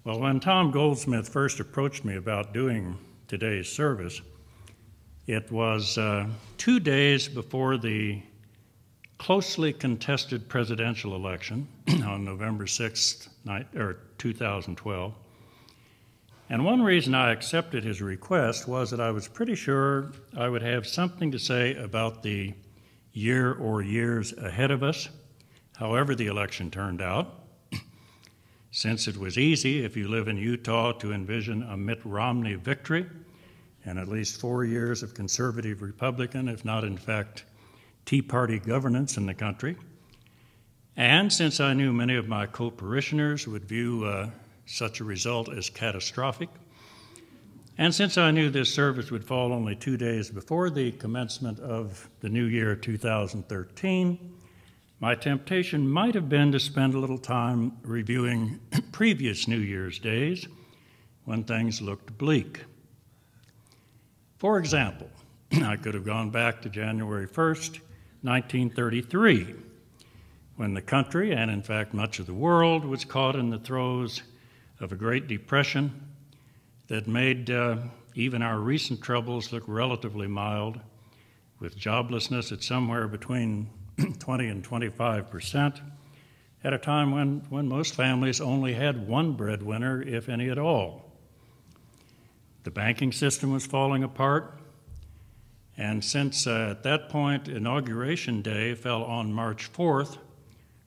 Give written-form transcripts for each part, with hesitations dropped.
Well, when Tom Goldsmith first approached me about doing today's service, it was 2 days before the closely contested presidential election on November 6th, 2012. And one reason I accepted his request was that I was pretty sure I would have something to say about the year or years ahead of us, however the election turned out. Since it was easy, if you live in Utah, to envision a Mitt Romney victory and at least 4 years of conservative Republican, if not in fact Tea Party governance in the country. And since I knew many of my co-parishioners would view such a result as catastrophic, and since I knew this service would fall only 2 days before the commencement of the new year 2013, my temptation might have been to spend a little time reviewing previous New Year's days when things looked bleak. For example, I could have gone back to January 1st, 1933, when the country, and in fact much of the world, was caught in the throes of a Great Depression that made even our recent troubles look relatively mild, with joblessness at somewhere between 20 and 25%, at a time when most families only had one breadwinner, if any at all. The banking system was falling apart, and since at that point Inauguration Day fell on March 4th,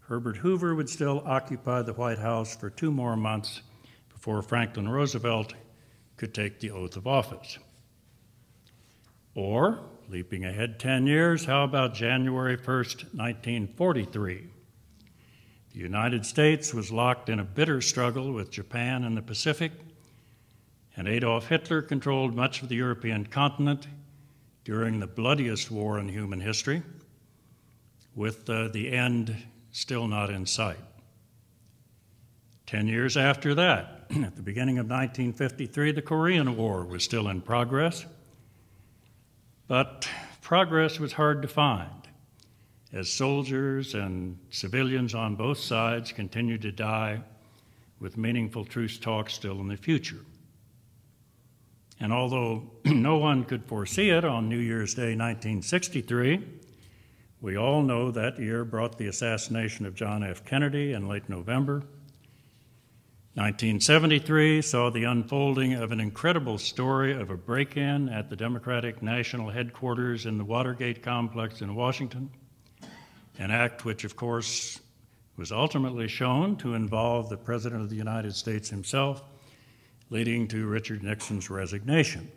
Herbert Hoover would still occupy the White House for 2 more months before Franklin Roosevelt could take the oath of office. Or, leaping ahead 10 years, how about January 1st, 1943? The United States was locked in a bitter struggle with Japan in the Pacific, and Adolf Hitler controlled much of the European continent during the bloodiest war in human history, with the end still not in sight. 10 years after that, at the beginning of 1953, the Korean War was still in progress, but progress was hard to find as soldiers and civilians on both sides continued to die, with meaningful truce talks still in the future. And although no one could foresee it on New Year's Day 1963, we all know that year brought the assassination of John F. Kennedy in late November. 1973 saw the unfolding of an incredible story of a break-in at the Democratic National Headquarters in the Watergate complex in Washington, an act which, of course, was ultimately shown to involve the President of the United States himself, leading to Richard Nixon's resignation.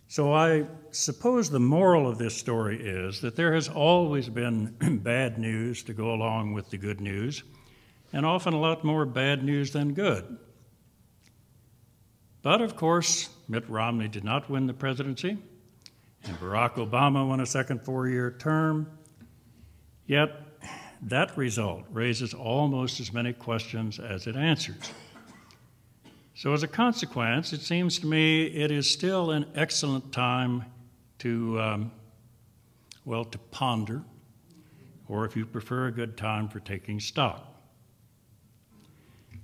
So I suppose the moral of this story is that there has always been bad news to go along with the good news, and often a lot more bad news than good. But of course, Mitt Romney did not win the presidency, and Barack Obama won a second 4-year term. Yet that result raises almost as many questions as it answers. So as a consequence, it seems to me it is still an excellent time to, to ponder, or if you prefer, a good time for taking stock.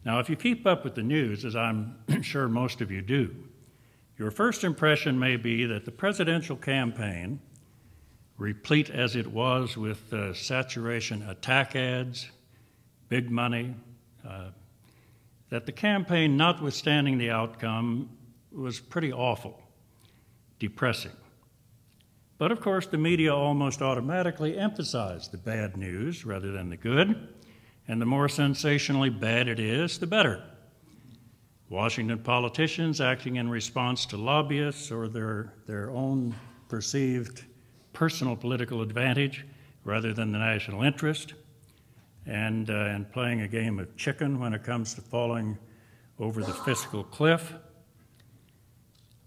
Now, if you keep up with the news, as I'm sure most of you do, your first impression may be that the presidential campaign, replete as it was with saturation attack ads, big money, that the campaign, notwithstanding the outcome, was pretty awful, depressing. But of course, the media almost automatically emphasized the bad news rather than the good, and the more sensationally bad it is, the better. Washington politicians acting in response to lobbyists or their own perceived personal political advantage rather than the national interest, and playing a game of chicken when it comes to falling over the fiscal cliff,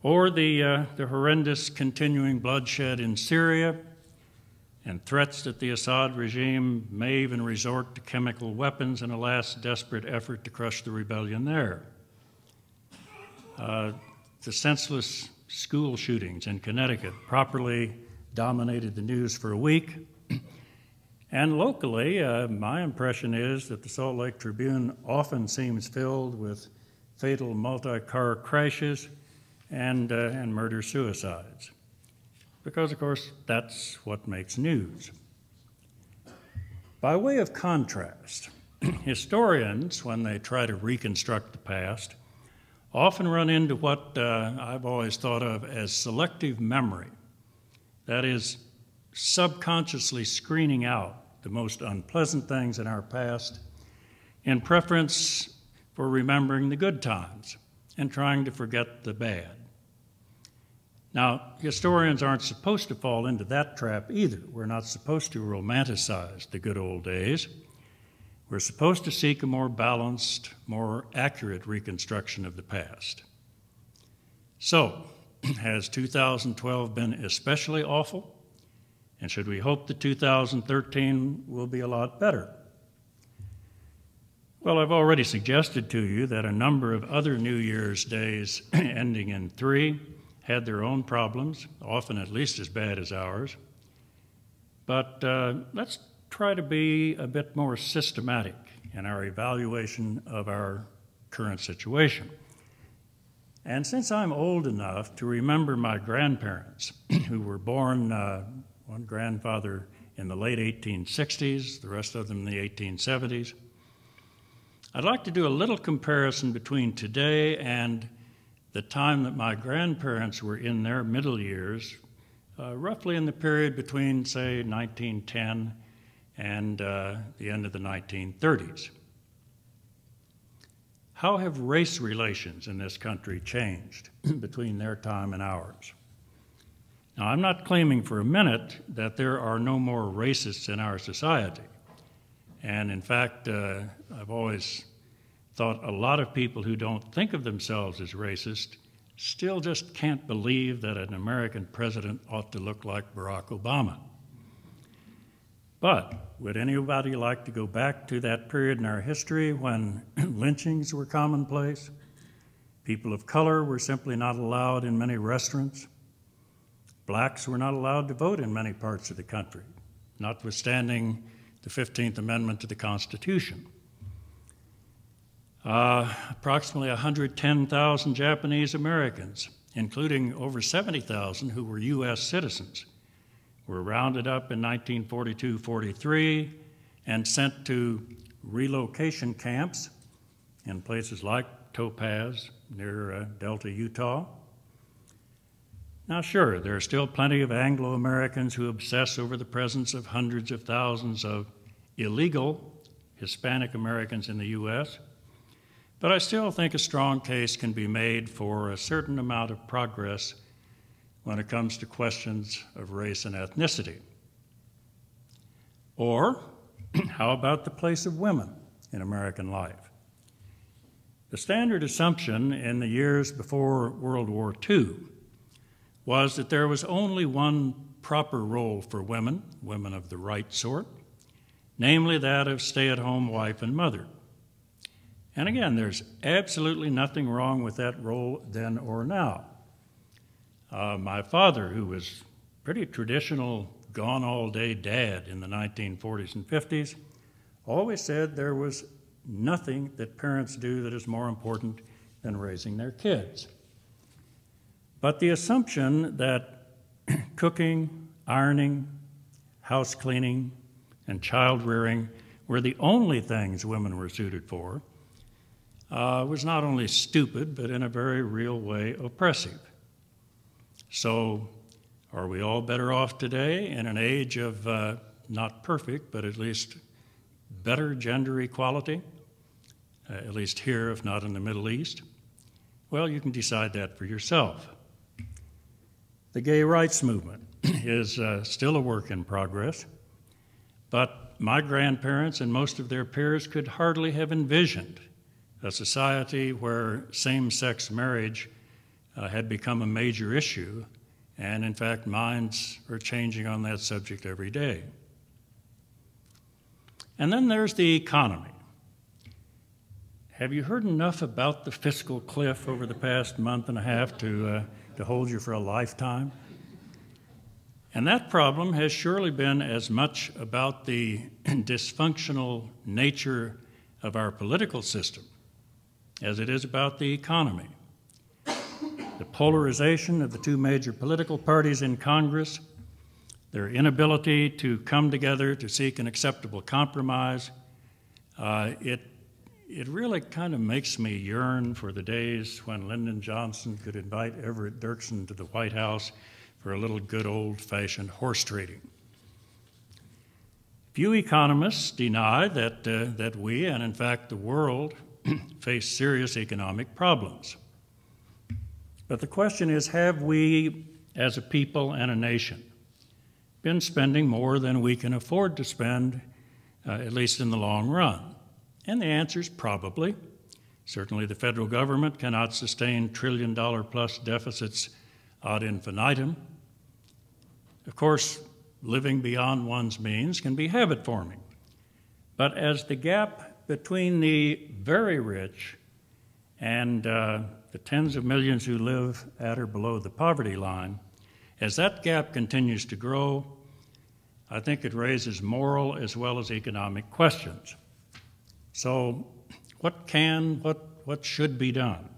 or the horrendous continuing bloodshed in Syria and threats that the Assad regime may even resort to chemical weapons in a last desperate effort to crush the rebellion there. The senseless school shootings in Connecticut properly dominated the news for a week, And locally, my impression is that the Salt Lake Tribune often seems filled with fatal multi-car crashes and murder-suicides, because, of course, that's what makes news. By way of contrast, historians, when they try to reconstruct the past, often run into what I've always thought of as selective memory. That is, subconsciously screening out the most unpleasant things in our past in preference for remembering the good times and trying to forget the bad. Now, historians aren't supposed to fall into that trap either. We're not supposed to romanticize the good old days. We're supposed to seek a more balanced, more accurate reconstruction of the past. So, has 2012 been especially awful? And should we hope that 2013 will be a lot better? Well, I've already suggested to you that a number of other New Year's days ending in 3 had their own problems, often at least as bad as ours. But let's try to be a bit more systematic in our evaluation of our current situation. And since I'm old enough to remember my grandparents, who were born, one grandfather in the late 1860s, the rest of them in the 1870s, I'd like to do a little comparison between today and the time that my grandparents were in their middle years, roughly in the period between, say, 1910 and the end of the 1930s. How have race relations in this country changed between their time and ours? Now, I'm not claiming for a minute that there are no more racists in our society. And in fact, I've always thought a lot of people who don't think of themselves as racist still just can't believe that an American president ought to look like Barack Obama. But would anybody like to go back to that period in our history when lynchings were commonplace? People of color were simply not allowed in many restaurants. Blacks were not allowed to vote in many parts of the country, notwithstanding the 15th Amendment to the Constitution. Approximately 110,000 Japanese Americans, including over 70,000 who were U.S. citizens, were rounded up in 1942-43 and sent to relocation camps in places like Topaz near Delta, Utah. Now, sure, there are still plenty of Anglo-Americans who obsess over the presence of hundreds of thousands of illegal Hispanic Americans in the U.S., but I still think a strong case can be made for a certain amount of progress when it comes to questions of race and ethnicity. Or, how about the place of women in American life? The standard assumption in the years before World War II was that there was only one proper role for women, women of the right sort, namely that of stay-at-home wife and mother. And again, there's absolutely nothing wrong with that role then or now. My father, who was pretty traditional, gone-all-day dad in the 1940s and 50s, always said there was nothing that parents do that is more important than raising their kids. But the assumption that cooking, ironing, house cleaning, and child rearing were the only things women were suited for was not only stupid, but in a very real way oppressive. So are we all better off today in an age of not perfect, but at least better gender equality, at least here, if not in the Middle East? Well, you can decide that for yourself. The gay rights movement is still a work in progress, but my grandparents and most of their peers could hardly have envisioned a society where same-sex marriage had become a major issue, and in fact, minds are changing on that subject every day. And then there's the economy. Have you heard enough about the fiscal cliff over the past month and a half to hold you for a lifetime? And that problem has surely been as much about the dysfunctional nature of our political system as it is about the economy. The polarization of the two major political parties in Congress, their inability to come together to seek an acceptable compromise, it really kind of makes me yearn for the days when Lyndon Johnson could invite Everett Dirksen to the White House for a little good old-fashioned horse trading. Few economists deny that we, and in fact the world, face serious economic problems. But the question is, have we, as a people and a nation, been spending more than we can afford to spend, at least in the long run? And the answer is probably. Certainly the federal government cannot sustain trillion-dollar-plus deficits ad infinitum. Of course, living beyond one's means can be habit-forming. But as the gap between the very rich and the tens of millions who live at or below the poverty line, as that gap continues to grow, I think it raises moral as well as economic questions. So what should be done?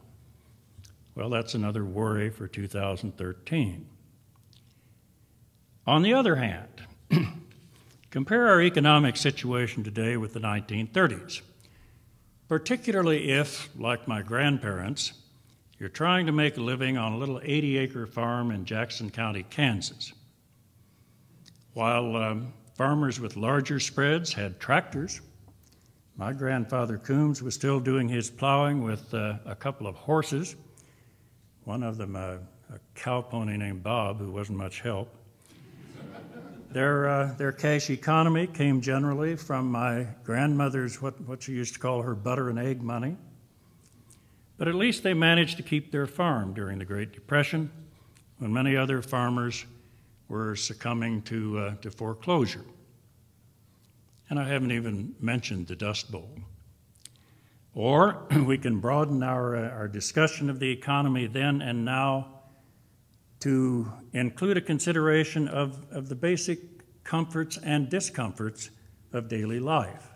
Well, that's another worry for 2013. On the other hand, compare our economic situation today with the 1930s, particularly if, like my grandparents, you're trying to make a living on a little 80-acre farm in Jackson County, Kansas. While farmers with larger spreads had tractors, my grandfather Coombs was still doing his plowing with a couple of horses, one of them a cow pony named Bob, who wasn't much help. Their cash economy came generally from my grandmother's, what she used to call her butter and egg money. But at least they managed to keep their farm during the Great Depression, when many other farmers were succumbing to foreclosure. And I haven't even mentioned the Dust Bowl. Or we can broaden our discussion of the economy then and now to include a consideration of the basic comforts and discomforts of daily life.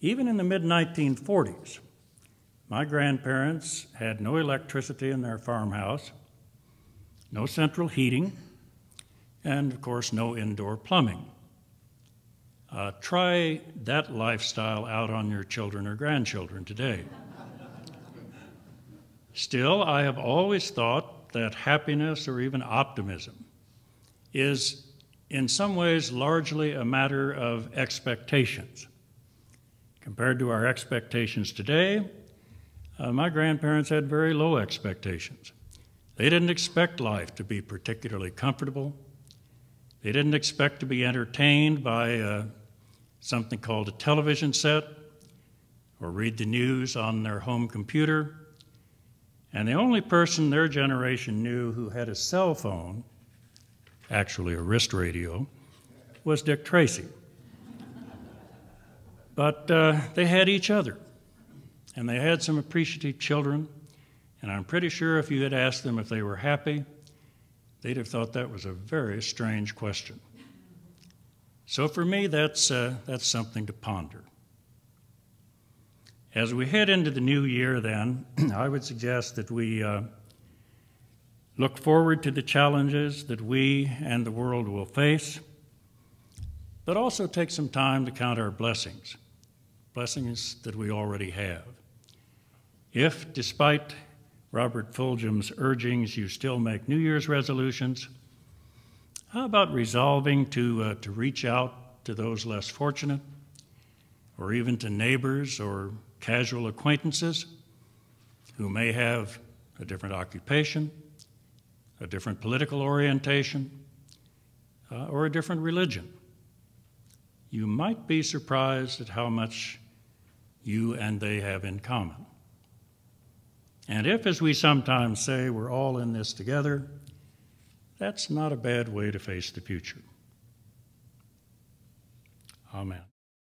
Even in the mid-1940s, my grandparents had no electricity in their farmhouse, no central heating, and of course no indoor plumbing. Try that lifestyle out on your children or grandchildren today. Still, I have always thought that happiness or even optimism is in some ways largely a matter of expectations. Compared to our expectations today, my grandparents had very low expectations. They didn't expect life to be particularly comfortable. They didn't expect to be entertained by something called a television set or read the news on their home computer. And the only person their generation knew who had a cell phone, actually a wrist radio, was Dick Tracy. But they had each other, and they had some appreciative children, and I'm pretty sure if you had asked them if they were happy, they'd have thought that was a very strange question. So for me, that's something to ponder. As we head into the new year then, I would suggest that we look forward to the challenges that we and the world will face, but also take some time to count our blessings, blessings that we already have. If, despite Robert Fulghum's urgings, you still make New Year's resolutions, how about resolving to reach out to those less fortunate, or even to neighbors or casual acquaintances who may have a different occupation, a different political orientation, or a different religion? You might be surprised at how much you and they have in common. And if, as we sometimes say, we're all in this together, that's not a bad way to face the future. Amen.